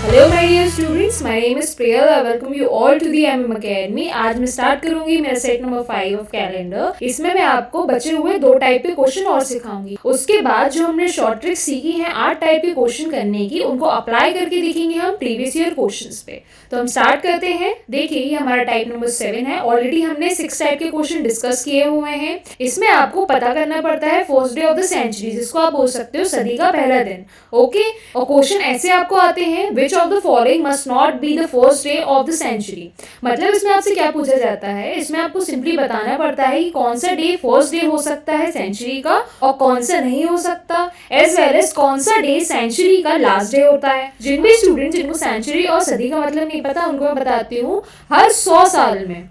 Hello my dear students, my name is Priyal. I welcome you all to the MM academy. आज मैं start करूंगी मेरा set number 5 of calendar. इसमें मैं आपको बचे हुए 2 टाइप के क्वेश्चन और सिखाऊंगी। उसके बाद जो हमने शॉर्ट ट्रिक सीखी है 8 टाइप के क्वेश्चन करने की, उनको अप्लाई करके देखेंगे हम प्रीवियस ईयर क्वेश्चंस पे। तो हम स्टार्ट करते हैं। देखिए ये हमारा टाइप नंबर 7 है। ऑलरेडी हमने 6 टाइप के क्वेश्चन डिस्कस किए हुए हैं। इसमें आपको पता करना पड़ता है first day of the century, जिसको आप बोल सकते हो सदी का पहला दिन। ओके, और क्वेश्चन ऐसे आपको आते हैं, which of the following must not be the first day of the century. मतलब इसमें आपसे क्या पूछा जाता है, इसमें आपको सिंपली बताना पड़ता है कि कौन सा डे फर्स्ट डे हो सकता है सेंचुरी का और कौन सा नहीं हो सकता, एज वेल एज कौन सा डे सेंचुरी का लास्ट डे होता है। जिन भी स्टूडेंट जिनको सेंचुरी और सदी का मतलब नहीं पता, उनको मैं बताती हूँ, हर 100 साल में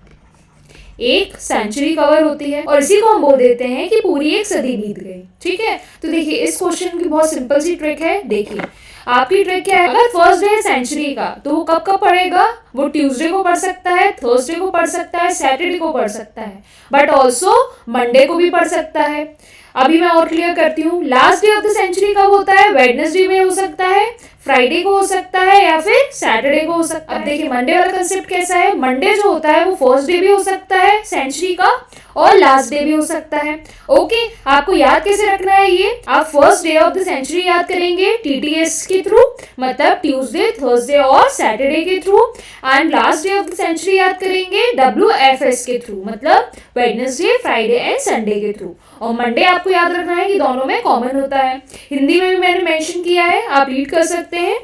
एक सेंचुरी कवर होती है और इसी को हम बोल देते हैं कि पूरी एक सदी बीत गई। ठीक है, तो देखिए इस क्वेश्चन की बहुत सिंपल सी ट्रिक है। देखिए आपकी ट्रिक क्या है, अगर फर्स्ट डे है सेंचुरी का तो वो कब कब पढ़ेगा, वो ट्यूसडे को पढ़ सकता है, थर्सडे को पढ़ सकता है, सैटरडे को पढ़ सकता है, बट ऑल्सो मंडे को भी पढ़ सकता है। अभी मैं और क्लियर करती हूँ, last day of the century कब होता है, वेडनेसडे में हो सकता है, फ्राइडे को हो सकता है या फिर सैटरडे को हो सकता है। अब देखिए मंडे वाला कंसेप्ट कैसा है, मंडे जो होता है वो फर्स्ट डे भी हो सकता है सेंचुरी का और लास्ट डे भी हो सकता है। ओके, आपको याद कैसे रखना है ये, आप first day of the century याद करेंगे टीटीएस के थ्रू, मतलब ट्यूसडे, थर्सडे और सैटरडे के through, and last day of the century याद करेंगे डब्ल्यूएफएस के थ्रू, मतलब वेडनेसडे, फ्राइडे एंड संडे के थ्रू। और मंडे आपको याद रखना है कि दोनों में कॉमन होता है। हिंदी में भी मैंने मेंशन किया है, आप रीड कर सकते हैं।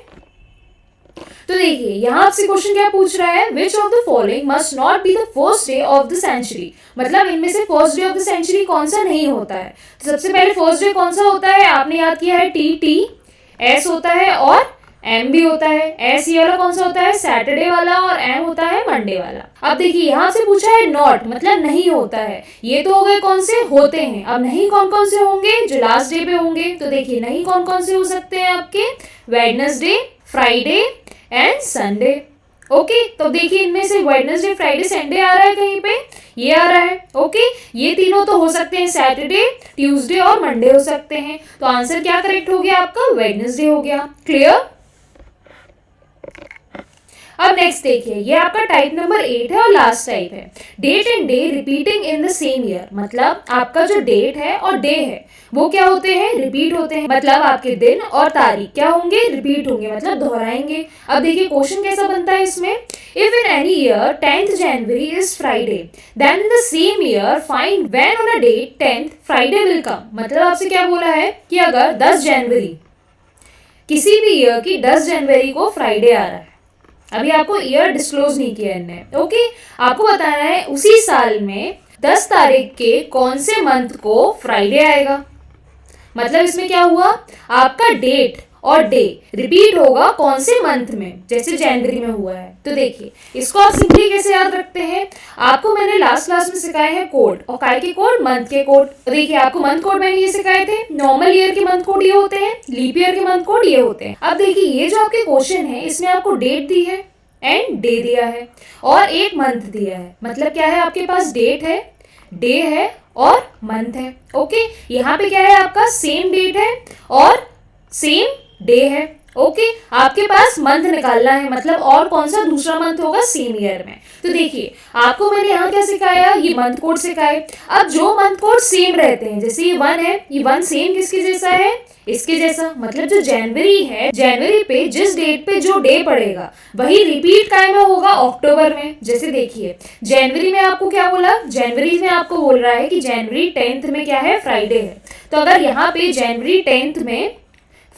तो देखिए यहाँ आपसे क्वेश्चन क्या पूछ रहा है, which of the following must not be the first day of the century. मतलब इनमें से first day of the century कौन सा नहीं होता है। तो सबसे पहले फर्स्ट डे कौन सा होता है, आपने याद किया है टी टी एस होता है और एम भी होता है। एस ये वाला कौन सा होता है, सैटरडे वाला, और एम होता है मंडे वाला। अब देखिए यहाँ से पूछा है नॉट, मतलब नहीं होता है। ये तो हो गए कौन से होते हैं। अब नहीं कौन कौन से होंगे, जो लास्ट डे पे होंगे। तो देखिए नहीं कौन कौन से हो सकते हैं आपके, Wednesday, Friday and Sunday. Okay, तो देखिए इनमें से वेडनेसडे, फ्राइडे, संडे आ रहा है कहीं पे, ये आ रहा है। ओके, ये तीनों तो हो सकते हैं, सैटरडे, ट्यूसडे और मंडे हो सकते हैं। तो आंसर क्या करेक्ट हो गया आपका, वेडनेसडे हो गया। क्लियर। अब नेक्स्ट देखिए, ये आपका टाइप नंबर 8 है और लास्ट टाइप है, date and day repeating in the same year. मतलब आपका जो डेट है और डे है वो क्या होते हैं, रिपीट होते हैं। मतलब आपके दिन और तारीख क्या होंगे, रिपीट होंगे, मतलब दोहराएंगे। अब देखिए क्वेश्चन कैसा बनता है इसमें, if in any year 10th January is Friday, then in the same year find when on a date 10th Friday will come. मतलब आपसे क्या बोला है कि अगर 10 जनवरी, किसी भी ईयर की 10 जनवरी को फ्राइडे आ रहा है, अभी आपको ईयर डिस्क्लोज नहीं किया इनने। ओके, आपको बताना है उसी साल में 10 तारीख के कौन से मंथ को फ्राइडे आएगा। मतलब इसमें क्या हुआ, आपका डेट और डे रिपीट होगा कौन से मंथ में, जैसे जनवरी में हुआ है। तो देखिए इसको आप सिंपली कैसे याद रखते हैं, आपको मैंने लास्ट क्लास में सिखाए हैं कोड, और काय के कोड, मंथ के कोड। तो देखिए आपको मंथ कोड मैंने ये सिखाए थे, नॉर्मल ईयर के मंथ कोड ये होते हैं, लीप ईयर के मंथ कोड ये होते हैं। अब देखिए ये जो आपके क्वेश्चन है, इसमें आपको डेट दी है एंड डे दिया है और एक मंथ दिया है। मतलब क्या है, आपके पास डेट है, डे है और मंथ है। ओके, यहाँ पे क्या है, आपका सेम डेट है और सेम डे है। ओके, आपके पास मंथ निकालना है, मतलब और कौन सा दूसरा मंथ होगा सेम ईयर में। तो देखिए आपको मैंने यहाँ क्या सिखाया, ये मंथ कोड सिखाए। अब जो मंथ कोड सेम रहते हैं, जैसे ये 1 है, ये 1 सेम किसके जैसा है, इसके जैसा। मतलब जो जनवरी है, जनवरी पे जिस डेट पे जो डे पड़ेगा वही रिपीट टाइम में होगा अक्टूबर में। जैसे देखिए जनवरी में आपको क्या बोला, जनवरी में आपको बोल रहा है कि जनवरी 10th में क्या है, फ्राइडे है। तो अगर यहाँ पे जनवरी 10th में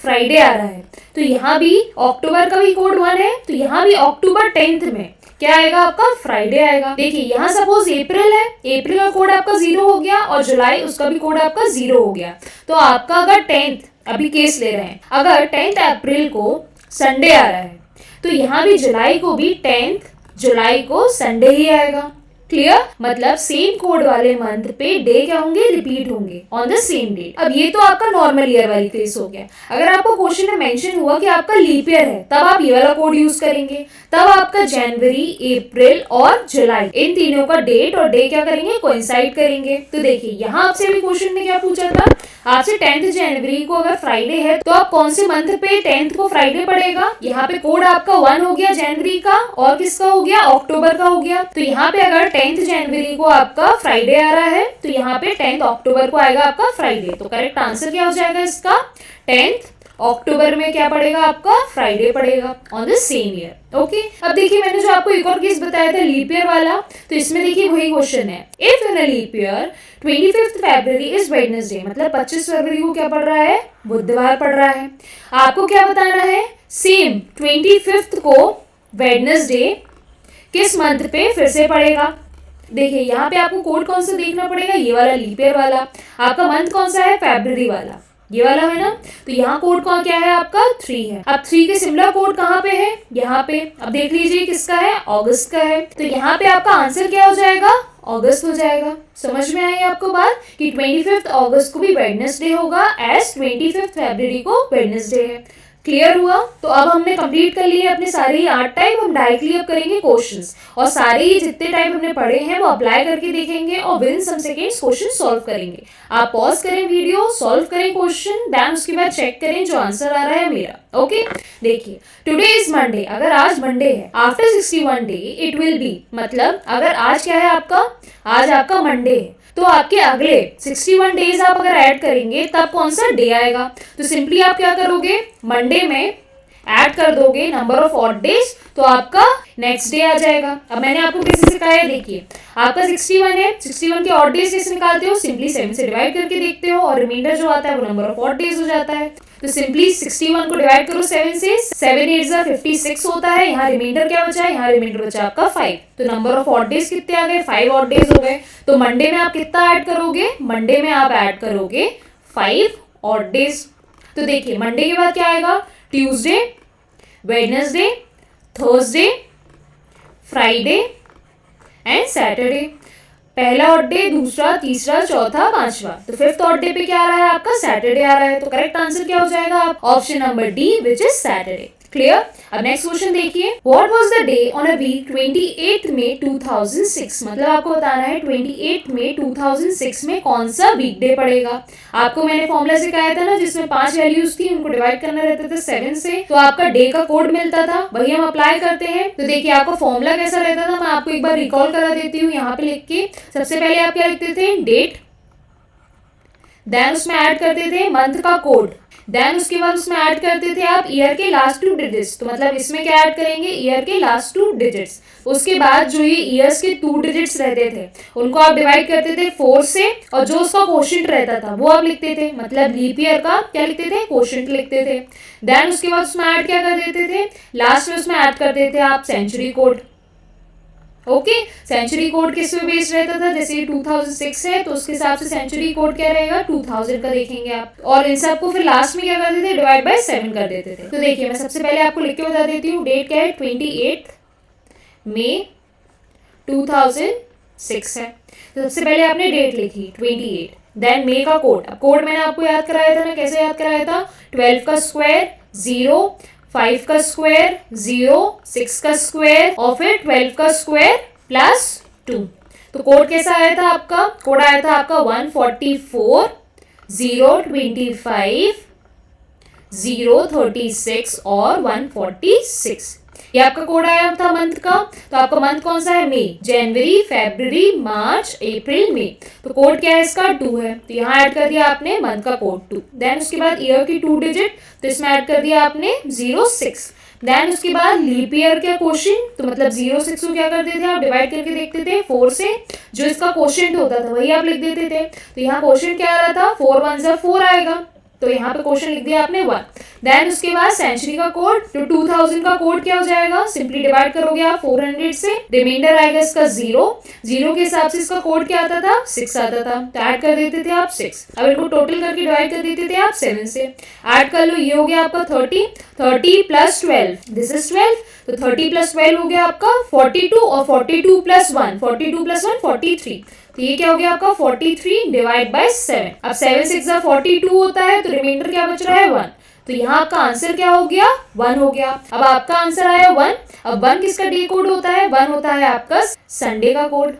फ्राइडे आ रहा है, तो यहाँ भी अक्टूबर का भी कोड 1 है, तो यहाँ भी अक्टूबर 10th में क्या आएगा आपका, फ्राइडे आएगा। देखिए यहाँ सपोज अप्रैल है, अप्रैल का कोड आपका 0 हो गया और जुलाई उसका भी कोड आपका 0 हो गया। तो आपका अगर 10th, अभी केस ले रहे हैं, अगर 10th अप्रैल को संडे आ रहा है, तो यहाँ भी जुलाई को भी 10th जुलाई को संडे ही आएगा। क्लियर, मतलब सेम कोड वाले मंथ पे डे क्या होंगे, रिपीट होंगे ऑन द सेम डेट। अब ये तो आपका नॉर्मल ईयर वाली केस हो गया। अगर आपको क्वेश्चन में मेंशन हुआ कि आपका लीप ईयर है, तब आप ये वाला कोड यूज करेंगे। तब आपका जनवरी, अप्रैल और जुलाई, इन तीनों का डेट और डे क्या करेंगे, कोइंसाइड करेंगे। तो देखिए यहाँ आपसे भी क्वेश्चन में क्या पूछा था, आपसे 10th जनवरी को अगर फ्राइडे है तो आप कौन से मंथ पे 10th को फ्राइडे पड़ेगा। यहाँ पे कोड आपका 1 हो गया जनवरी का, और किसका हो गया, अक्टूबर का हो गया। तो यहाँ पे अगर 10th जनवरी को आपका फ्राइडे आ रहा है तो यहाँ पे 10th अक्टूबर को आएगा आपका फ्राइडे। तो करेक्ट आंसर क्या हो जाएगा इसका, 10th अक्टूबर में क्या पड़ेगा आपका, फ्राइडे पड़ेगा on the same year. Okay, अब देखिए मैंने जो आपको एक और केस बताया था लीप ईयर वाला, तो इसमें देखिए वही क्वेश्चन है। If in a leap year 25th February is Wednesday, मतलब 25 फरवरी को क्या पड़ रहा है, बुधवार पड़ रहा है। आपको क्या बताना है, सेम 25th को वेडनेसडे किस मंथ पे फिर से पड़ेगा। देखिए यहाँ पे आपको कोड कौन सा देखना पड़ेगा, ये वाला लीप ईयर वाला। आपका मंथ कौन सा है, फरवरी वाला, ये वाला है ना। तो यहाँ कोड कौन क्या है आपका, 3 है। अब 3 के सिमिलर कोड कहाँ पे है, यहाँ पे। अब देख लीजिए किसका है, अगस्त का है। तो यहाँ पे आपका आंसर क्या हो जाएगा, अगस्त हो जाएगा। समझ में आई आपको बात कि 25 अगस्त को भी वेडनेसडे होगा एज 25 फरवरी को वेडनेसडे है। क्लियर हुआ। तो अब हमने कंप्लीट कर लिए अपने सारे ही 8 टाइप। हम डायरेक्टली अब करेंगे क्वेश्चंस, और सारे ही जितने टाइप हमने पढ़े हैं वो अप्लाई करके देखेंगे और within some seconds question solve करेंगे। आप पॉज करें वीडियो, सॉल्व करें क्वेश्चन, देन उसके बाद चेक करें जो आंसर आ रहा है मेरा। ओके, देखिए टुडे इज मंडे, अगर आज मंडे है, after 61 day it will be, मतलब अगर आज क्या है आपका, आज आपका मंडे है, तो आपके अगले 61 डेज आप अगर ऐड करेंगे तब कौन सा डे आएगा। तो सिंपली आप क्या करोगे, मंडे में ऐड कर दोगे नंबर ऑफ ऑड डेज, तो आपका नेक्स्ट डे आ जाएगा। अब मैंने आपको कैसे सिखाया है, देखिए आपका 61 है, 61 के ऑड डेज कैसे निकालते हो, सिंपली 7 से डिवाइड करके देखते हो और रिमाइंडर जो आता है वो नंबर ऑफ ऑड डेज हो जाता है। तो सिंपली 61 को डिवाइड करो 7 से, 7 8 56 होता है। यहाँ रिमाइंडर क्या बचा है, यहाँ रिमाइंडर बचा आपका 5। तो नंबर ऑफ ऑड डेज कितने आ गए, 5 ऑड डेज हो गए। तो मंडे में आप कितना ऐड करोगे, मंडे में आप ऐड करोगे 5 ऑड डेज। तो देखिए मंडे के बाद क्या आएगा, Tuesday, Wednesday, Thursday, Friday and Saturday. पहला ऑड डे, दूसरा, तीसरा, चौथा, पांचवा। तो 5th ऑड डे पे क्या आ रहा है आपका, सैटरडे आ रहा है। तो करेक्ट आंसर क्या हो जाएगा, option number D which is Saturday. Clear. अब नेक्स्ट क्वेश्चन देखिए, what was the day on a week 28 May 2006, मतलब आपको बताना है 28 मई 2006 में कौन सा वीक डे पड़ेगा। आपको मैंने फॉर्मूला सिखाया था ना, जिसमें 5 वैल्यूज थी, उनको डिवाइड करना रहता था 7 से, तो आपका डे का कोड मिलता था, वही हम अप्लाई करते हैं। तो देखिए आपका फॉर्मूला कैसा रहता था, मैं आपको एक बार रिकॉल करा देती हूँ यहाँ पे लिख के। सबसे पहले आप क्या लिखते थे, डेट, देन उसमें ऐड करते थे मंथ का कोड, देन उसके बाद उसमें ऐड करते थे आप ईयर के लास्ट 2 डिजिट्स। तो मतलब इसमें क्या ऐड करेंगे, ईयर के लास्ट 2 डिजिट्स। उसके बाद जो ये ईयर्स के 2 डिजिट्स रहते थे उनको आप डिवाइड करते थे 4 से, और जो उसका कोशेंट रहता था वो आप लिखते थे, मतलब लीप ईयर का क्या लिखते थे, कोशेंट लिखते थे। देन उसके बाद उसमें ऐड क्या कर देते थे, लास्ट में उसमें ऐड करते थे आप century code. Okay, century code किस पे बेस्ड रहता था, जैसे 2006 है तो उसके हिसाब से सेंचुरी कोड क्या रहेगा, 2000 का देखेंगे आप। और इन सबको फिर लास्ट में क्या करते थे, डिवाइड बाय 7 कर देते थे। तो देखिए मैं सबसे पहले आपको लिख के बता देती हूँ, डेट क्या है, 28 मई 2006 है। तो सबसे पहले आपने डेट लिखी 28, देन मे का कोड। अब कोड मैंने आपको याद कराया था ना, कैसे याद कराया था, 12 का स्क्वायर 0, 5 का स्क्वायर 0, 6 का स्क्वायर और फिर 12 का स्क्वायर प्लस 2। तो कोड कैसा आया था आपका, कोड आया था आपका 144 025 036 और 146। ये आपका कोड आया था मंथ का। तो आपका मंथ कौन सा है, मई, जनवरी, फरवरी, मार्च, अप्रैल, मई। तो कोड क्या है इसका, 2 है। तो यहाँ ऐड कर दिया आपने मंथ का कोड 2। देन उसके बाद ईयर की 2 डिजिट, तो इसमें ऐड कर दिया आपने 06। देन उसके बाद लीप ईयर का क्वेश्चन, तो मतलब 06 को क्या करते थे आप, डिवाइड करके देखते थे 4 से, जो इसका क्वेश्चन होता था वही आप लिख देते थे। तो यहाँ क्वेश्चन क्या आ रहा था, 4 1 जा 4 आएगा, तो यहाँ पे क्वेश्चन लिख दिया आपने 1। देन उसके बाद सेंचुरी का कोड, तो 2000 का कोड क्या हो जाएगा, सिंपली डिवाइड करोगे आप 400 से, रिमाइंडर आएगा इसका 0 के हिसाब से इसका कोड क्या आता था, 6 आता था। तो ऐड कर देते थे आप 6। अब इनको टोटल करके डिवाइड कर देते थे आप 7 से। ऐड कर लो, ये हो गया आपका 30 प्लस 12, दिस इज 12। तो 30 प्लस 12 हो गया आपका 42, और 42 प्लस 1 43। तो ये क्या हो गया आपका 43 डिवाइड बाय 7। अब 7 6 42 होता है, तो रिमाइंडर क्या बच रहा है 1। तो यहाँ आपका आंसर क्या हो गया, 1 हो गया। अब आपका आंसर आया 1। अब 1 किसका डे कोड होता है, 1 होता है आपका संडे का कोड।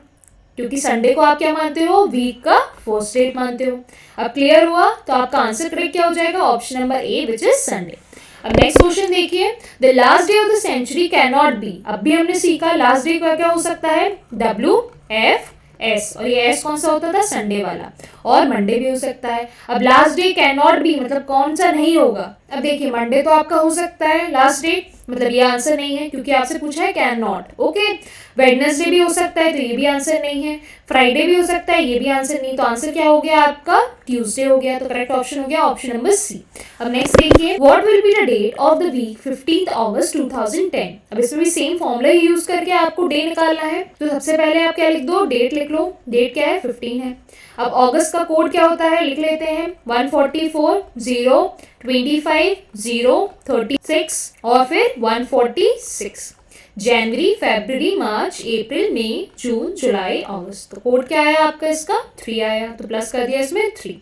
क्योंकि संडे को आप क्या मानते हो, वीक का फर्स्ट डेट मानते हो। अब क्लियर हुआ, तो आपका आंसर करेक्ट क्या हो जाएगा, option number A which is Sunday. अब नेक्स्ट क्वेश्चन देखिए, the last day of the century can not be. अब भी हमने सीखा लास्ट डे का क्या हो सकता है, WFS, और ये एस कौन सा होता था, संडे वाला, और मंडे भी हो सकता है। अब last day can not B मतलब कौन सा नहीं होगा। अब देखिए मंडे तो आपका हो सकता है लास्ट डे, मतलब ये आंसर नहीं है क्योंकि आपसे पूछा है कैन नॉट। ओके, वेडनेसडे भी हो सकता है, तो ये भी आंसर नहीं है। फ्राइडे भी हो सकता है, ये भी आंसर नहीं। तो आंसर क्या हो गया आपका, ट्यूसडे हो गया। तो करेक्ट ऑप्शन हो गया ऑप्शन नंबर सी। अब नेक्स्ट देखिए, what will be the date of the week 15 August 2010। अब इसमें भी सेम फॉर्मूला यूज करके आपको डे निकालना है। तो सबसे पहले आप क्या लिख दो, डेट लिख लो। डेट क्या है, 15 है। अब अगस्त का कोड क्या होता है, लिख लेते हैं, 144 0 25 0 36 और फिर 146। जनवरी, फरवरी, मार्च, अप्रैल, मई, जून, जुलाई, अगस्त। तो कोड क्या आया आपका इसका, 3 आया, तो प्लस कर दिया इसमें 3।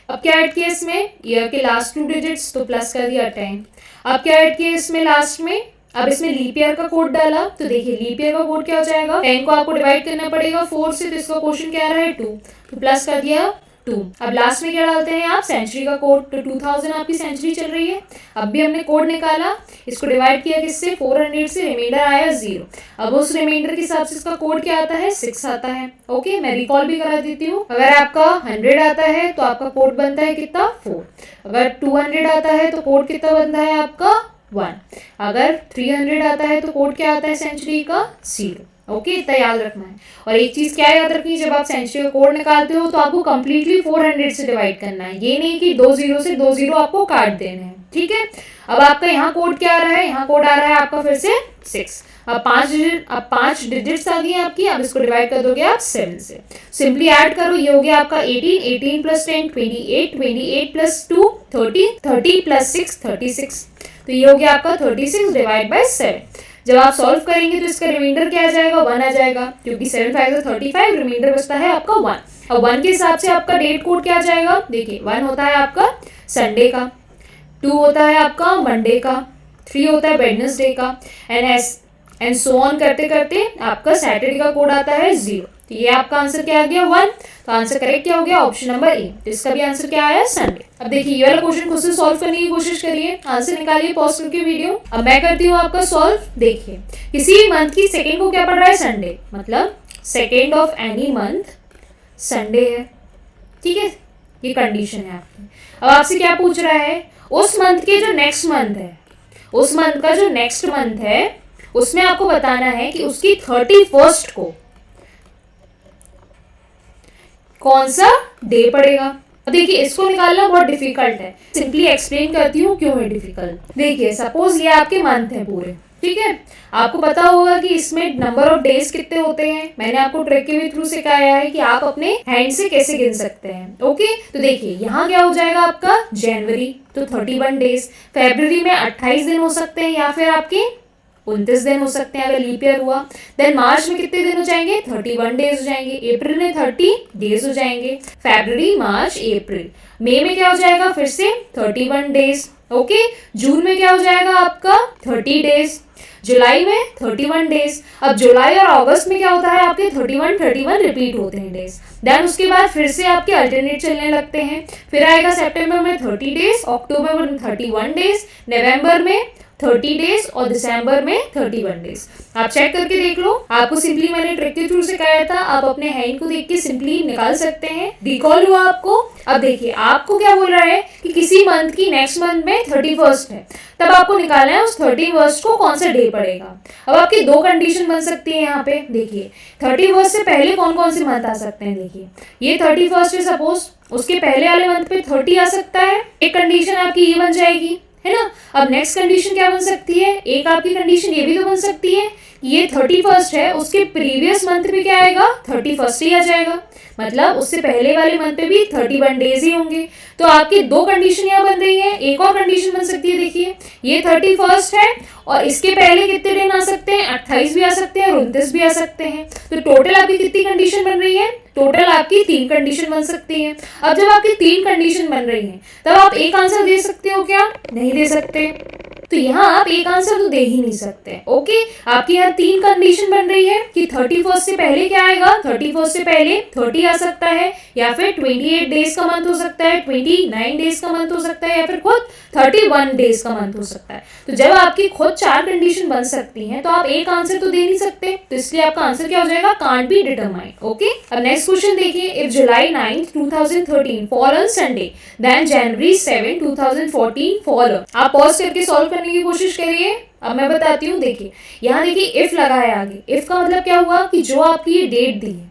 अब क्या ऐड किया इसमें, ईयर के लास्ट 2 डिजिट्स, तो प्लस कर दिया 10। अब क्या ऐड किया इसमें लास्ट में, अब इसमें लीप ईयर का कोड डाला। तो देखिए लीप ईयर का कोड क्या हो जाएगा, 10 को आपको डिवाइड करना पड़ेगा 4 से, तो इसका क्वेश्चन क्या आ रहा है 2, तो प्लस कर दिया 2। अब लास्ट में क्या डालते हैं आप, सेंचुरी का कोड। तो 2000 आपकी सेंचुरी चल रही है। अब भी हमने कोड निकाला, इसको डिवाइड किया किससे, 400 से, रिमाइंडर आया 0। अब उस रिमाइंडर के हिसाब से इसका कोड क्या आता है, 6 आता है। ओके, मैं रिकॉल भी करा देती हूँ। अगर आपका 100 आता है तो आपका कोड बनता है कितना, 4। अगर 200 आता है तो कोड कितना बनता है आपका, 1। अगर 300 आता है तो कोड क्या आता है सेंचुरी का, 0। ओके, इतना याद रखना है। और एक चीज क्या याद रखनी है, जब आप सेंचुरी का कोड निकालते हो तो आपको कंप्लीटली 400 से डिवाइड करना है। ये नहीं कि 2 0 से 2 0 आपको काट देने हैं, ठीक है। अब आपका यहाँ कोड क्या आ रहा है, यहाँ कोड आ रहा है आपका फिर से 6। अब 5 डिजिट्स आ गई आपकी। अब इसको डिवाइड कर दोगे आप 7 से, सिंपली ऐड करो। ये हो गया आपका 18, 18 प्लस 10 28, 28 प्लस 2 30, 30 प्लस 6 36। तो ये हो गया आपका 36 डिवाइड बाय 7। जब आप सॉल्व करेंगे तो इसका रिमाइंडर क्या आ जाएगा, 1 आ जाएगा, क्योंकि 7 5 35, रिमाइंडर बचता है आपका 1। अब 1 के हिसाब से आपका डेट कोड क्या आ जाएगा, देखिए 1 होता है आपका संडे का, 2 होता है आपका मंडे का, 3 होता है वेडनेसडे का, एंड सो ऑन करते करते आपका सैटरडे का कोड आता है 0। तो ये आपका आंसर क्या आ गया, 1। तो आंसर करेक्ट क्या हो गया, ऑप्शन नंबर ए। तो इसका भी आंसर क्या आया, संडे। अब देखिए ये वाला क्वेश्चन खुद से सॉल्व करने की कोशिश करिए, आंसर निकालिए पॉज करके वीडियो। अब मैं करती हूँ आपका सॉल्व। देखिए किसी भी मंथ की सेकेंड को क्या पड़ रहा है, संडे, मतलब second of any month Sunday है, ठीक है। ये कंडीशन है आपकी। अब आपसे क्या पूछ रहा है, उस मंथ के जो नेक्स्ट मंथ है, उस मंथ का जो नेक्स्ट मंथ है उसमें आपको बताना है कि उसकी 31st को कौन सा डे पड़ेगा। देखिए इसको निकालना बहुत डिफिकल्ट है, सिंपली एक्सप्लेन करती हूँ क्यों है डिफिकल्ट। देखिए सपोज ये आपके मंथ है पूरे, ठीक है। आपको पता होगा कि इसमें नंबर ऑफ डेज कितने होते हैं। मैंने आपको ट्रिक के थ्रू सिखाया है कि आप अपने हैंड से कैसे गिन सकते हैं। ओके, तो देखिए यहाँ क्या हो जाएगा आपका जनवरी, तो 31 डेज। फेब्रुवरी में 28 दिन हो सकते हैं या फिर आपके 29 दिन हो सकते हैं अगर लीप ईयर हुआ। देन मार्च में कितने दिन हो जाएंगे, 31 डेज हो जाएंगे। अप्रैल में 30 डेज हो जाएंगे। फरवरी, मार्च, अप्रैल। मई में क्या हो जाएगा, फिर से 31 डेज। ओके, जून में क्या हो जाएगा आपका 30 डेज। जुलाई में 31 डेज। अब जुलाई और अगस्त में क्या होता है आपके 31 रिपीट होते हैं डेज। देन उसके बाद फिर से आपके अल्टरनेट चलने लगते हैं। फिर आएगा सितंबर में 30 डेज, अक्टूबर में 31 डेज, नवंबर में 30 डेज और दिसंबर में 31 डेज। आप चेक करके देख लो, आपको सिंपली मैंने ट्रिक के थ्रू सिखाया था, आप अपने हैंड को देख के सिंपली निकाल सकते हैं। रिकॉल हुआ आपको। अब देखिए आपको क्या बोल रहा है कि किसी मंथ की नेक्स्ट मंथ में 31st है, तब आपको निकालना है उस 31st को कौन सा डे पड़ेगा। अब आपकी दो कंडीशन बन सकती है यहाँ पे। देखिए 31st से पहले कौन कौन से मंथ आ सकते हैं। देखिए ये 31st है सपोज, उसके पहले वाले मंथ पे 30 आ सकता है, एक कंडीशन आपकी ये बन जाएगी, है ना। अब नेक्स्ट कंडीशन क्या बन सकती है, एक आपकी कंडीशन ये भी तो बन सकती है ये 31st है, उसके प्रीवियस मंथ पे क्या आएगा 31st ही आ जाएगा, मतलब उससे पहले वाले मंथ पे भी 31 डेज ही होंगे। तो आपकी दो कंडीशन यहाँ बन रही है। एक और कंडीशन बन सकती है, देखिए ये 31st है और इसके पहले कितने दिन आ सकते हैं, 28 भी आ सकते हैं और 29 भी आ सकते हैं। तो टोटल आपकी कितनी कंडीशन बन रही है, टोटल आपकी 3 कंडीशन बन सकती है। अब जब आपकी 3 कंडीशन बन रही है तब आप एक आंसर दे सकते हो क्या, नहीं दे सकते। तो यहाँ आप एक आंसर तो दे ही नहीं सकते। ओके, आपके यहाँ 3 कंडीशन बन रही है कि 31 से पहले क्या आएगा, 31 से पहले 30 आ सकता है, या फिर 28 डेज का मंथ हो सकता है, 29 डेज का मंथ हो सकता है, या फिर खुद 31 डेज का मंथ हो सकता है। तो जब आपकी खुद 4 कंडीशन बन सकती हैं तो आप एक आंसर तो दे नहीं सकते, तो इसलिए आपका आंसर क्या हो जाएगा, कांट बी डिटरमाइंड। ओके, अब नेक्स्ट क्वेश्चन देखिए, if July 9, 2013 fall on Sunday then January 7, 2014 fall. आप पॉज करके सॉल्व करने की कोशिश करिए। अब मैं बताती हूँ, देखिए यहाँ देखिए इफ लगा है आगे। इफ का मतलब क्या हुआ कि जो आपकी ये डेट दी है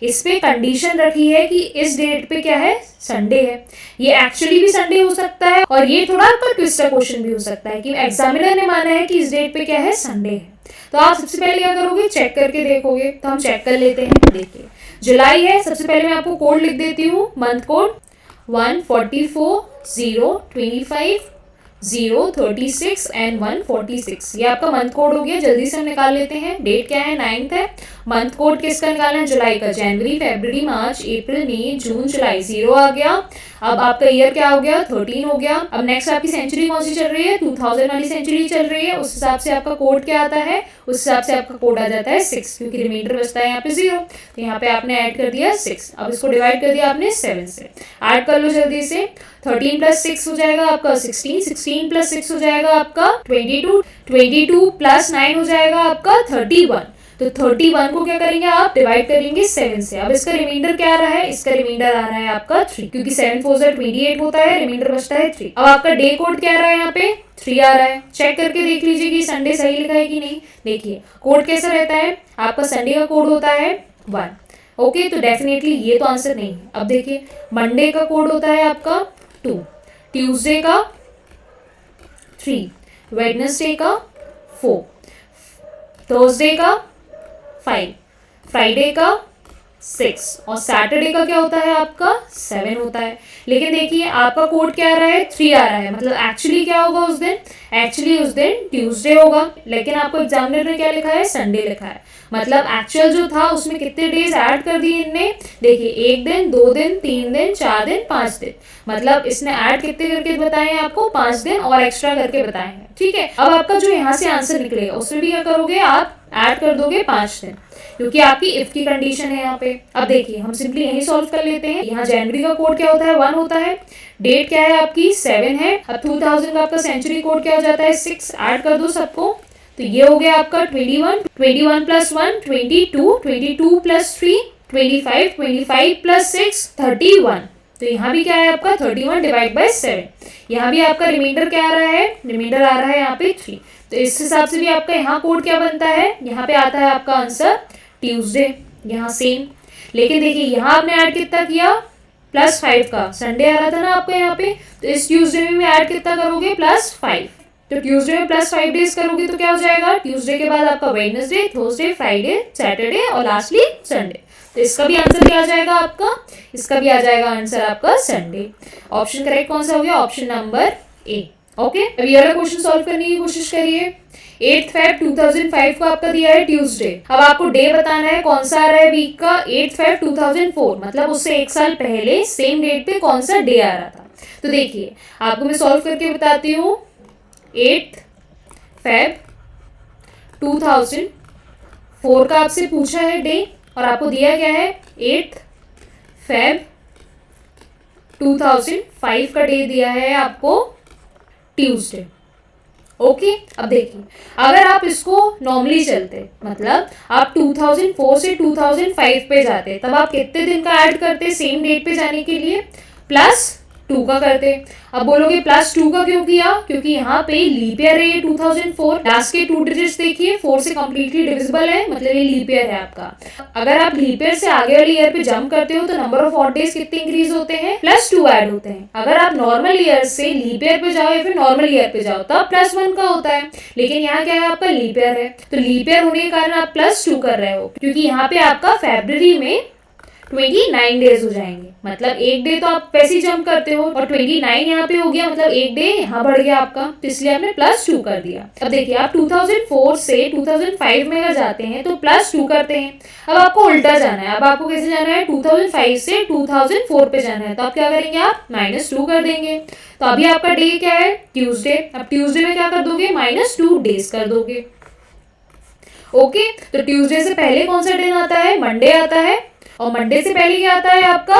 इस पे कंडीशन रखी है कि इस डेट पे क्या है, संडे है। ये एक्चुअली भी संडे हो सकता है और ये थोड़ा आपका ट्विस्टर क्वेश्चन भी हो सकता है कि एग्जामिनर ने माना है कि इस डेट पे क्या है, संडे है। तो आप सबसे पहले क्या करोगे, चेक करके देखोगे। तो हम चेक कर लेते हैं। देखिए जुलाई है, सबसे पहले मैं आपको कोड लिख देती हूँ, मंथ कोड 144 025 036 एंड 146। ये आपका मंथ कोड हो गया। जल्दी से हम निकाल लेते हैं। डेट क्या है, 9 है। मंथ कोड किसका निकालना है, जुलाई का। जनवरी, फरवरी, मार्च, अप्रैल, मई, जून, जुलाई, 0 आ गया। अब आपका ईयर क्या हो गया, 13 हो गया। अब नेक्स्ट आपकी सेंचुरी कौन सी चल रही है, 2000 वाली सेंचुरी चल रही है। उस हिसाब से आपका कोड क्या आता है, उस हिसाब से आपका कोड आ जाता है 6, क्योंकि रिमाइंडर बचता है यहाँ पे 0। तो यहाँ पे आपने ऐड कर दिया 6। अब इसको डिवाइड कर दिया आपने 7 से। ऐड कर लो जल्दी से। 13 + 6 हो जाएगा आपका 16, 16 + 6 हो जाएगा आपका 22, 22 + 9 हो जाएगा आपका 31। तो 31 को क्या करेंगे आप, डिवाइड करेंगे 7 से। अब इसका रिमाइंडर क्या आ रहा है, इसका रिमाइंडर आ रहा है आपका 3, क्योंकि 7 4 28 होता है, रिमाइंडर बचता है 3। अब आपका डे कोड क्या आ रहा है, यहाँ पे 3 आ रहा है। चेक करके देख लीजिए कि संडे सही लिखा है कि नहीं। देखिए कोड कैसा रहता है आपका, संडे का कोड होता है 1। ओके, तो डेफिनेटली ये तो आंसर नहीं है। अब देखिए मंडे का कोड होता है आपका 2, ट्यूसडे का 3, वेडनेसडे का 4, थर्सडे का 5, फ्राइडे का 6 और सैटरडे का क्या होता है आपका 7 होता है। लेकिन देखिए आपका कोड क्या आ रहा है, 3 आ रहा है। मतलब एक्चुअली क्या होगा उस दिन, एक्चुअली उस दिन ट्यूसडे होगा, लेकिन आपको एग्जामिनर ने क्या लिखा है, संडे लिखा है। मतलब एक्चुअल जो था उसमें कितने डेज ऐड कर दिए इनने, देखिए 1 दिन, 2 दिन, 3 दिन, 4 दिन, 5 दिन। मतलब इसने ऐड कितने करके बताए हैं आपको, 5 दिन और एक्स्ट्रा करके बताए हैं। ठीक है, अब आपका जो यहाँ से आंसर निकलेगा उसमें भी क्या करोगे आप, ऐड कर दोगे 5 दिन, क्योंकि आपकी इफ की कंडीशन है यहाँ पे। अब देखिए हम सिंपली यही सॉल्व कर लेते हैं। यहाँ जनवरी का कोड क्या होता है, 1 होता है। डेट क्या है आपकी, 7 है। अब 2000 का आपका सेंचुरी कोड क्या हो जाता है, 6। ऐड कर दो सबको, तो ये हो गया आपका 21, 21 + 1 22, 22 + 3 25, 25 + 6 31। तो यहाँ भी क्या है आपका 31 / 7। यहाँ भी आपका रिमाइंडर क्या आ रहा है, रिमाइंडर आ रहा है यहाँ पे 3। तो इस हिसाब से भी आपका यहाँ कोड क्या बनता है, यहाँ पे आता है आपका आंसर ट्यूसडे, यहाँ सेम। लेकिन देखिए यहाँ आपने ऐड कितना किया, +5 का। संडे आ रहा था ना आपका यहाँ पे, तो इस ट्यूसडे में भी ऐड कितना करोगे, +5। तो ट्यूसडे में +5 डेज करोगे तो क्या हो जाएगा, ट्यूसडे के बाद आपका वेडनेसडे, थर्सडे, फ्राइडे, सैटरडे और लास्टली संडे। तो इसका भी आंसर क्या आ जाएगा आपका, इसका भी आ जाएगा आंसर आपका संडे। ऑप्शन करेक्ट कौन सा हो गया, ऑप्शन नंबर ए। ओके, अब ये वाला क्वेश्चन सॉल्व करने की कोशिश करिए। 8 Feb 2005 को आपका दिया है ट्यूसडे। अब आपको डे बताना है कौन सा आ रहा है वीक का, 8 Feb 2004, मतलब उससे 1 साल पहले सेम डेट पे कौन सा डे आ रहा था। तो देखिए आपको मैं सॉल्व करके बताती हूँ। 8 Feb 2004 का आपसे पूछा है डे, और आपको दिया क्या है 8 Feb 2005 का डे दिया है आपको ट्यूसडे। ओके, अब देखिए अगर आप इसको नॉर्मली चलते, मतलब आप 2004 से 2005 पे जाते, तब आप कितने दिन का ऐड करते सेम डेट पे जाने के लिए, +2 का करते। अब बोलोगे +2 का क्यों किया, क्योंकि यहाँ पे लीप ईयर है ये 2004। लास्ट के 2 डिजिट्स देखिए 4 से कम्प्लीटली डिविजिबल है, मतलब ये लीप ईयर है आपका। अगर आप लीप ईयर से आगे वाले ईयर पे जंप करते हो तो नंबर ऑफ ऑड डेज कितने इंक्रीज होते हैं, +2 ऐड होते हैं। अगर आप नॉर्मल ईयर से लीप ईयर पे जाओ या फिर नॉर्मल ईयर पे जाओ तब +1 का होता है, लेकिन यहाँ क्या है आपका लीप ईयर है, तो लीप ईयर होने के कारण आप +2 कर रहे हो, क्योंकि यहाँ पे आपका फरवरी में 29 डेज हो जाएंगे। मतलब एक डे तो आप वैसे ही जंप करते हो, और 29 यहाँ पे हो गया, मतलब एक डे यहाँ बढ़ गया आपका, तो इसलिए आपने +2 कर दिया। अब देखिए आप 2004 से 2005 में अगर जाते हैं तो +2 करते हैं। अब आपको उल्टा जाना है, अब आपको कैसे जाना है, 2005 से 2004 पे जाना है, तो आप क्या करेंगे, आप -2 कर देंगे। तो अभी आपका डे क्या है, ट्यूसडे। अब ट्यूसडे में क्या कर दोगे, -2 डेज कर दोगे। ओके, तो ट्यूसडे से पहले कौन सा दिन आता है, मंडे आता है, और मंडे से पहले क्या आता है आपका,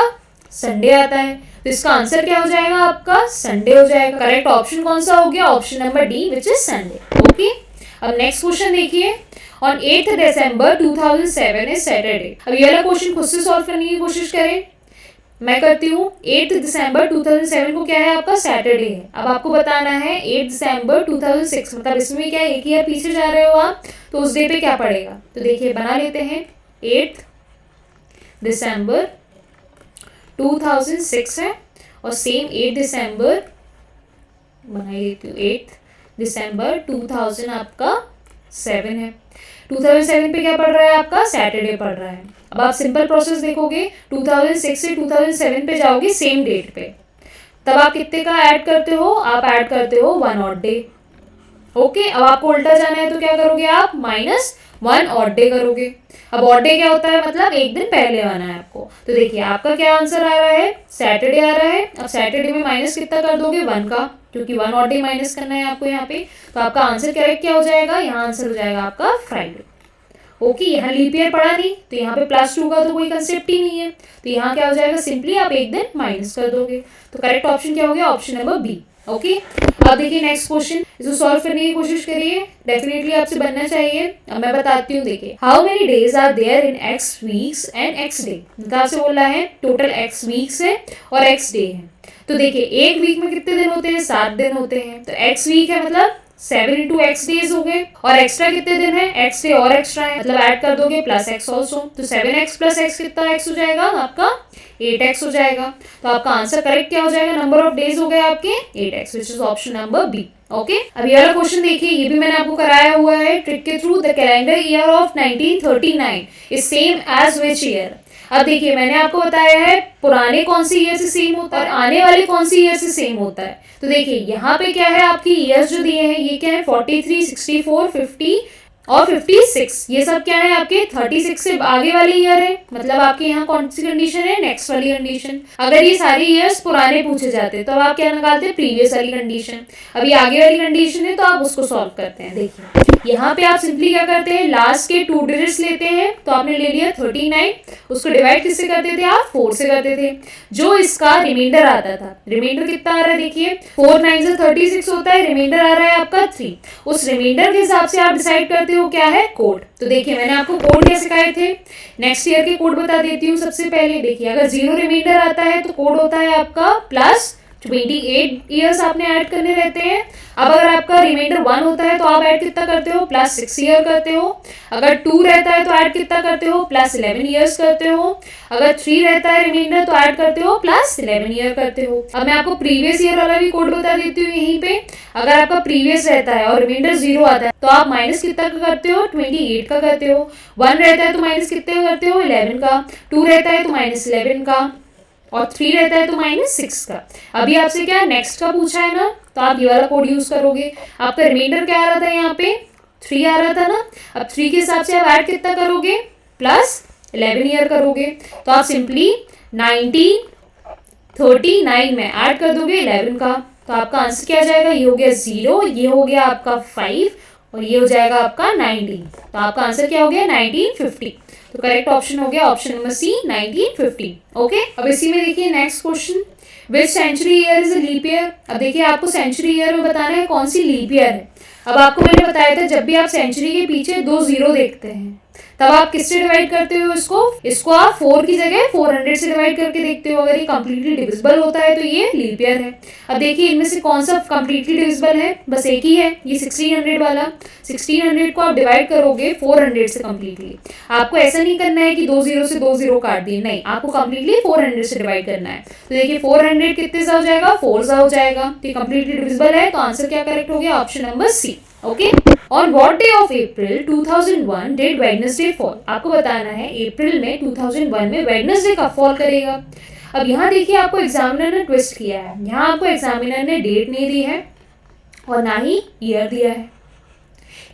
संडे आता है। तो इसका आंसर क्या हो जाएगा आपका, संडे हो जाएगा। करेक्ट ऑप्शन कौन सा हो गया, option number D, which is Sunday. Okay, अब नेक्स्ट क्वेश्चन देखिए। On 8 December 2007 is Saturday. अब ये वाला क्वेश्चन खुद से सॉल्व करने की कोशिश करें, मैं करती हूँ। 8 दिसंबर 2007 को क्या है आपका, सैटरडे है। अब आपको बताना है 8 दिसंबर 2006, मतलब इसमें क्या है, एक ईयर पीछे जा रहे हो आप, तो उस डे पे क्या पड़ेगा। तो देखिए बना लेते हैं, 8 दिसंबर 2006 है, और सेम 8 दिसंबर बना लेती हूँ, 8 दिसंबर 2000 आपका 7 है। 2007 पे क्या पड़ रहा है आपका, सैटरडे पड़ रहा है। अब आप सिंपल प्रोसेस देखोगे, 2006 से 2007 पे जाओगे सेम डेट पे, तब आप कितने का ऐड करते हो, आप ऐड करते हो 1 ऑड डे। ओके, अब आपको उल्टा जाना है तो क्या करोगे आप, -1 ऑड डे करोगे। अब ऑड डे क्या होता है, मतलब एक दिन पहले आना है आपको। तो देखिए आपका क्या आंसर आ रहा है, सैटरडे आ रहा है। अब सैटरडे में माइनस कितना कर दोगे, 1 का, क्योंकि 1 ऑड डे माइनस करना है आपको यहाँ पे। तो आपका आंसर करेक्ट क्या हो जाएगा, यहाँ आंसर हो जाएगा आपका फ्राइडे। ओके, यहाँ लीप ईयर पड़ा नहीं, तो यहाँ पे +2 का तो कोई कंसेप्ट ही नहीं है, तो यहाँ क्या हो जाएगा, सिंपली आप एक दिन माइनस कर दोगे। तो करेक्ट ऑप्शन क्या हो गया, ऑप्शन नंबर बी। ओके, अब देखिए नेक्स्ट क्वेश्चन, इसको सॉल्व करने की कोशिश करिए, डेफिनेटली आपसे बनना चाहिए। अब मैं बताती हूँ, देखिए how many days are there in x weeks and x day. मतलब आपसे बोल रहा है टोटल x वीक्स है और x डे है। तो देखिए एक वीक में कितने दिन होते हैं, 7 दिन होते हैं। तो x वीक है, मतलब 7 इंटू x डेज हो गए, और एक्स्ट्रा कितने दिन है, x डे और एक्स्ट्रा है, मतलब ऐड कर दोगे +x ऑल्सो। तो 7x + x कितना x हो जाएगा आपका, 8x हो जाएगा। तो आपका आंसर करेक्ट क्या हो जाएगा, नंबर ऑफ डेज हो गए आपके 8x, which is option number B. Okay, अब ये वाला क्वेश्चन देखिए, ये भी मैंने आपको कराया हुआ है ट्रिक के through. The calendar year of 1939 is same as which year. अब देखिए मैंने आपको बताया है पुराने कौन से ईयर से सेम होता है और आने वाले कौन से ईयर से सेम होता है। तो देखिए यहाँ पे क्या है, आपकी ईयर्स जो दिए हैं ये क्या है, 43, 64, 50 और 56। ये सब क्या है आपके 36 से आगे वाले ईयर है, मतलब आपके यहाँ कौन सी कंडीशन है, नेक्स्ट वाली कंडीशन। अगर ये सारे ईयर्स पुराने पूछे जाते तो आप क्या निकालते, प्रीवियस वाली कंडीशन। अभी आगे वाली कंडीशन है तो आप उसको सॉल्व करते हैं। देखिए यहाँ पे आप सिंपली क्या करते हैं, लास्ट के 2 डिजिट्स लेते हैं। तो आपने ले लिया 39, उसको डिवाइड किससे करते थे आप, 4 से करते थे। जो इसका रिमाइंडर आता था, रिमाइंडर कितना आ रहा है, देखिए 4 9 से 36 होता है, रिमाइंडर आ रहा है आपका 3। उस रिमाइंडर के हिसाब से आप डिसाइड करते हो क्या है, कोड। तो देखिए मैंने आपको कोड क्या सिखाए थे, नेक्स्ट ईयर के कोड बता देती हूँ सबसे पहले। देखिए अगर 0 रिमाइंडर आता है तो कोड होता है आपका +28 ईयर्स आपने ऐड करने रहते हैं। अब अगर आपका रिमाइंडर 1 होता है तो आप ऐड कितना करते हो, +6 ईयर करते हो। अगर 2 रहता है तो ऐड कितना करते हो, +11 ईयर्स करते हो। अगर 3 रहता है रिमाइंडर तो ऐड करते हो +11 ईयर करते हो। अब मैं आपको प्रीवियस ईयर वाला भी कोड बता देती हूँ यहीं पे। अगर आपका प्रीवियस रहता है और रिमाइंडर 0 आता है तो आप माइनस कितना का करते हो, 28 का करते हो। 1 रहता है तो माइनस कितने का करते हो, 11 का। 2 रहता है तो -11 का, और 3 रहता है तो -6 का। अभी आपसे क्या नेक्स्ट का पूछा है ना, तो आप ये वाला कोड यूज करोगे। आपका रिमाइंडर क्या आ रहा था, यहाँ पे 3 आ रहा था ना। अब 3 के हिसाब से आप ऐड कितना करोगे, +11 ईयर करोगे। तो आप सिंपली 1939 में ऐड कर दोगे 11 का। तो आपका आंसर क्या आ जाएगा, ये हो गया 0, ये हो गया आपका 5, और ये हो जाएगा आपका 19। तो आपका आंसर क्या हो गया, 1950। तो करेक्ट ऑप्शन हो गया ऑप्शन नंबर सी, 1950। ओके, अब इसी में देखिए next question, which century year is a leap year. अब देखिए आपको सेंचुरी ईयर में बताना है कौन सी लीप ईयर है। अब आपको मैंने बताया था जब भी आप सेंचुरी के पीछे 2 0 देखते हैं तब आप किससे डिवाइड करते हो, इसको आप 4 की जगह 400 से डिवाइड करके देखते हो। अगर ये कंप्लीटली डिविजिबल होता है तो ये लीप ईयर है। अब देखिए इनमें से कौन सा कंप्लीटली डिविजिबल है, बस एक ही है, ये 1600 वाला। 1600 को आप डिवाइड करोगे 400 से कंप्लीटली। आपको ऐसा नहीं करना है कि 2 0 से 2 0 काट दिए, नहीं, आपको कंप्लीटली 400 से डिवाइड करना है। तो देखिए 400 कितने सा हो जाएगा, 4 सा हो जाएगा। तो कंप्लीटली डिविजिबल है, तो आंसर क्या करेक्ट हो गया, option number C. Okay, on what day of April 2001 did Wednesday fall. आपको बताना है अप्रैल में 2001 में वेडनेसडे कब फॉल करेगा। अब यहाँ देखिए आपको एग्जामिनर ने ट्विस्ट किया है, यहाँ आपको एग्जामिनर ने डेट नहीं दी है और ना ही ईयर दिया है,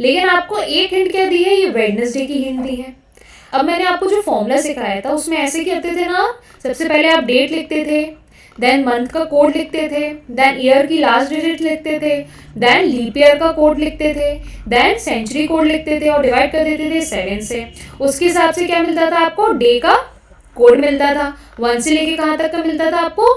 लेकिन आपको एक हिंट क्या दी है, ये वेडनेसडे की हिंट दी है। अब मैंने आपको जो फॉर्मूला सिखाया था उसमें ऐसे करते थे ना, सबसे पहले आप डेट लिखते थे, देन मंथ का कोड लिखते थे, देन ईयर की लास्ट डिजिट लिखते थे, देन लीप ईयर का कोड लिखते थे, देन सेंचुरी कोड लिखते थे और डिवाइड कर देते थे 7 से। उसके हिसाब से क्या मिलता था आपको, डे का कोड मिलता था। 1 से लेके कहाँ तक का मिलता था आपको,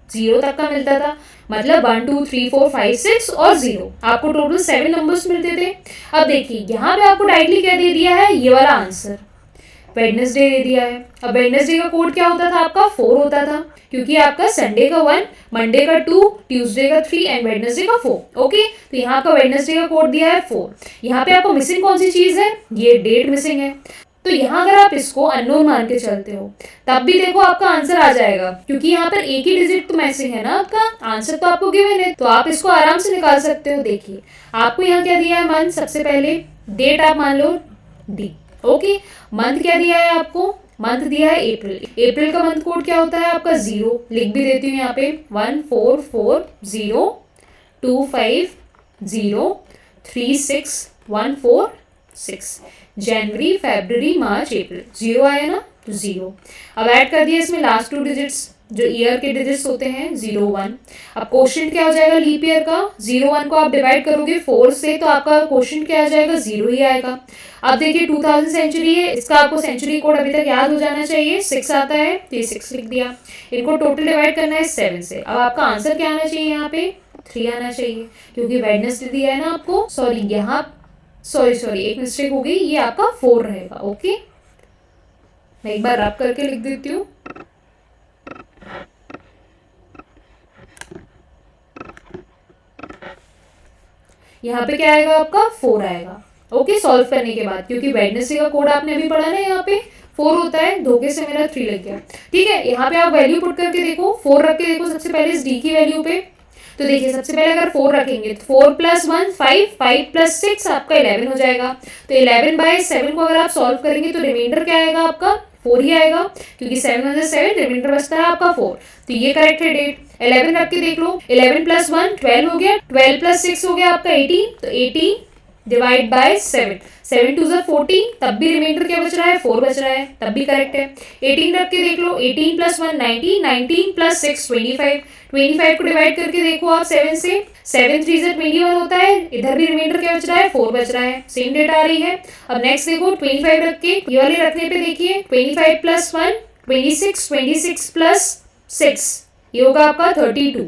0 तक का मिलता था। मतलब 1 2 3 4 5 6 और 0, आपको टोटल 7 नंबर्स मिलते थे। अब देखिए यहाँ पे आपको डायरेक्टली क्या दे दिया है, ये वाला आंसर वेडनेसडे दे दिया है। अब वेडनेसडे का कोड क्या होता था आपका, 4 होता था, क्योंकि आपका संडे का 1, मंडे का 2, ट्यूसडे का 3 एंड वेडनेसडे का 4। ओके, तो यहाँ आपका वेडनेसडे का कोड दिया है 4। यहाँ पे आपको मिसिंग कौन सी चीज है, ये डेट मिसिंग है। तो यहाँ अगर आप इसको अननोन मान के चलते हो तब भी देखो आपका आंसर आ जाएगा, क्योंकि यहाँ पर एक ही डिजिट तो मिसिंग है ना, आपका आंसर तो आपको गिवन है, तो आप इसको आराम से निकाल सकते हो। देखिए आपको यहाँ क्या दिया है, मंथ सबसे पहले, डेट आप मान लो डी। ओके, मंथ क्या दिया है आपको, मंथ दिया है अप्रैल। अप्रैल का मंथ कोड क्या होता है आपका, 0, लिख भी देती हूँ यहाँ पे, 1 4 4 0 2 5 0 3 6 1 4 6। जनवरी, फरवरी, मार्च, अप्रैल, 0 आया ना, तो 0। अब ऐड कर दिया इसमें लास्ट 2 डिजिट्स जो ईयर के डिजिट्स होते हैं, 0 1। अब क्वोशिएंट क्या हो जाएगा लीप ईयर का, 0 1 को आप डिवाइड करोगे 4 से तो आपका क्वोशिएंट क्या आ जाएगा, 0 ही आएगा। अब देखिए 2000 सेंचुरी है, इसका आपको सेंचुरी कोड अभी तक याद हो जाना चाहिए, 6 आता है तो ये 6 लिख दिया। इनको टोटल डिवाइड करना है 7 से। अब आपका आंसर क्या आना चाहिए, यहाँ पे 3 आना चाहिए, क्योंकि वेडनेसडे दिया है ना आपको, सॉरी यहाँ सॉरी एक मिस्टेक हो गई, ये आपका 4 रहेगा। ओके, मैं एक बार रब करके लिख देती हूँ। यहाँ पे क्या आएगा आपका, 4 आएगा। ओके, सॉल्व करने के बाद, क्योंकि वेडनेसडे का कोड आपने अभी पढ़ा ना, यहाँ पे 4 होता है, धोखे से मेरा 3 लग गया। ठीक है, यहाँ पे आप वैल्यू पुट करके देखो, 4 रख के देखो सबसे पहले इस डी की वैल्यू पे। तो देखिए सबसे पहले अगर 4 रखेंगे तो 4 + 1 5, 5 + 6 आपका 11 हो जाएगा। तो 11/7 को अगर आप सॉल्व करेंगे तो रिमाइंडर क्या आएगा आपका, 4 ही आएगा, क्योंकि 7 × 7 रिमाइंडर बचता है आपका 4। तो ये करेक्ट है डेट। 11 रख के देख लो, 11 + 1 12 हो गया, 12 + 6 हो गया आपका 18, तो 18 डिवाइड बाय 7, 7 2 = 14, तब भी रिमाइंडर क्या बच रहा है, 4 बच रहा है, तब भी करेक्ट है। 18 रख के देख लो, 18 + 1 19, 19 + 6 25, 25 को डिवाइड करके देखो आप 7 से, 7 3 = 21 होता है, इधर भी रिमाइंडर क्या बच रहा है, 4 बच रहा है, सेम डेट आ रही है। अब नेक्स्ट देखो 25 रख के, ये वाले रखने पे देखिए 25 + 1 26, 26 + 6 ये होगा आपका 32,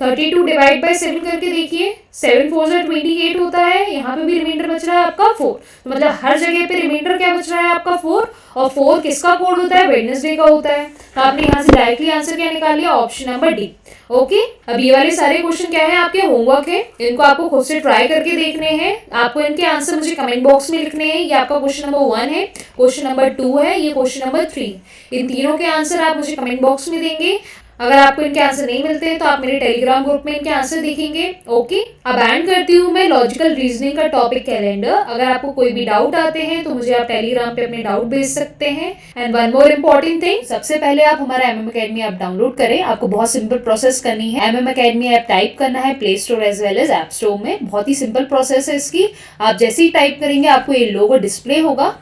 32 डिवाइड बाय 7 करके देखिए, 7 4 = 28 होता है, यहाँ पे भी रिमाइंडर बच रहा है आपका 4। तो मतलब हर जगह पे रिमाइंडर क्या बच रहा है आपका 4, और 4 किसका कोड होता है, वेडनेसडे का होता है। तो आपने यहाँ से डायरेक्टली आंसर क्या निकाल लिया, ऑप्शन नंबर डी। ओके, अब ये वाले सारे क्वेश्चन क्या है, आपके होमवर्क है, इनको आपको खुद से ट्राई करके देखने हैं। आपको इनके आंसर मुझे कमेंट बॉक्स में लिखने हैं। ये आपका क्वेश्चन नंबर 1 है, क्वेश्चन नंबर 2 है, ये क्वेश्चन नंबर 3। इन तीनों के आंसर आप मुझे कमेंट बॉक्स में देंगे। अगर आपको इनके आंसर नहीं मिलते हैं तो आप मेरे टेलीग्राम ग्रुप में इनके आंसर देखेंगे। ओके, अब एंड करती हूँ मैं लॉजिकल रीजनिंग का टॉपिक कैलेंडर। अगर आपको कोई भी डाउट आते हैं तो मुझे आप टेलीग्राम पे अपने डाउट भेज सकते हैं। And one more important thing, सबसे पहले आप हमारा MM Academy ऐप डाउनलोड करें। आपको बहुत सिंपल प्रोसेस करनी है। MM Academy ऐप टाइप करना है play store as well as app store में। बहुत ही सिंपल प्रोसेस है इसकी। आप जैसे ही टाइप करेंगे आपको ये लोगो डिस्प्ले होगा,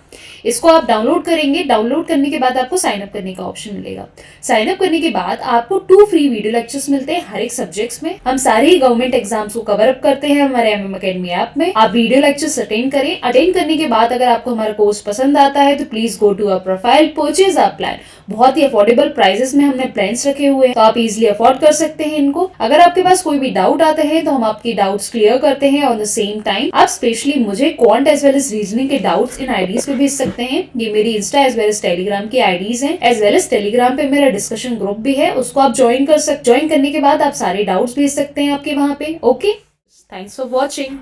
इसको आप डाउनलोड करेंगे। डाउनलोड करने के बाद आपको साइन अप करने का ऑप्शन मिलेगा। साइन अप करने के बाद आपको 2 फ्री वीडियो लेक्चर्स मिलते हैं हर एक सब्जेक्ट्स में। हम सारे ही गवर्नमेंट एग्जाम्स को कवर अप करते हैं हमारे MM Academy ऐप में। आप वीडियो लेक्चर्स अटेंड करें। अटेंड करने के बाद अगर आपको हमारा कोर्स पसंद आता है तो please go to our profile, purchase our plan. बहुत ही अफोर्डेबल प्राइसेस में हमने प्लान्स रखे हुए हैं, तो आप इजिली अफोर्ड कर सकते हैं इनको। अगर आपके पास कोई भी डाउट आता है तो हम आपके डाउट्स क्लियर करते हैं ऑन द सेम टाइम। आप स्पेशली मुझे quant as well as reasoning के डाउट्स इन आईडीज पे भेज सकते हैं। ये मेरी insta as well as Telegram की आईडीज हैं। एज वेल एज टेलीग्राम पे मेरा डिस्कशन ग्रुप भी है, उसको आप ज्वाइन कर सकते। ज्वाइन करने के बाद आप सारे डाउट्स भेज सकते हैं आपके वहां पे। Okay, thanks for watching.